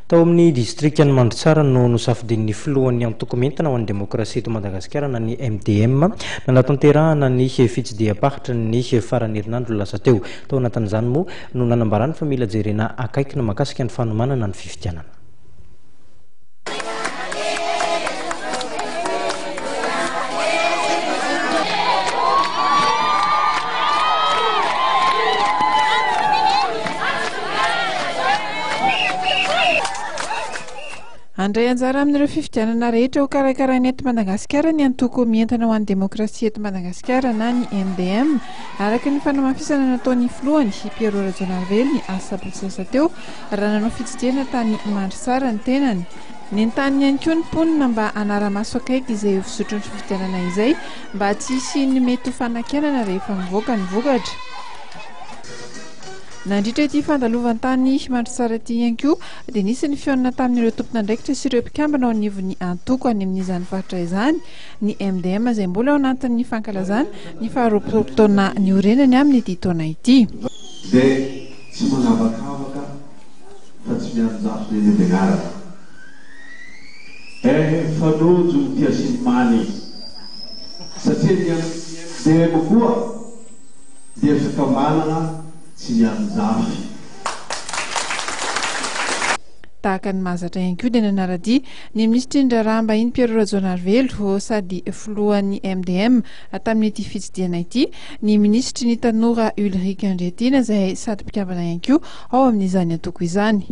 Tao amin'ny distriktan'ny Mandritsara no nosafidin'ny filohan'ny antokomentina ho an'ny demokrasia eto Madagasikara na ny MDM nanatanterahana ny fitsidiam-paritra ny farany herinandro lasa teo. Tao anatin'izany moa no nanambarany fa mila jerena akaikina mahakasika ny fanomanana ny fifidianana. Andray anjara amin'ireo fifidianana rehetra ho karakarainy eto Madagasikara ny antoko mientana ho an'ny demokrasia eto Madagasikara na ny MDM araka ny fanamafisana nataon'ny filohany Pierrot Rajaonarivelo ny asabotsy teo raha nanao fitsidiana tany Mandritsara ny tenany. Nentany ihany koa ny mponina mba hanara-maso akaiky izay fisotro ny fifidianana izay mba tsy hisy mety ho fanakenana rehefa mivoaka ny vokatra. Nandritra ity fandalovantany Mandritsara ity ihany koa dia nisy ny fihaonana tamin'ireo tompon'andraikitra sy ireo mpikambana ao anivon'ny antoko any amin'izany faritra izany ny MDM izay mbola ao anatin'ny fankalazana ny faharoapolo taona niorenany amin'ity taona ity. Dia tsy manavakavaka fa tsy mianjafy ny begnarana. Fanojo ny tiasimany satria ny MDM koa dia fikambanana tahaka ny mahazatra ihany koa dia nanaradia ny minisitry ny raharaham-bahiny Pierrot Rajaonarivelo sady filohan'ny MDM tamin'ity fitsidiana ity ny minisitry ny tanora Ulrika Andriatina izay sady mpikambana ihany koa ao amin'izany antoko izany.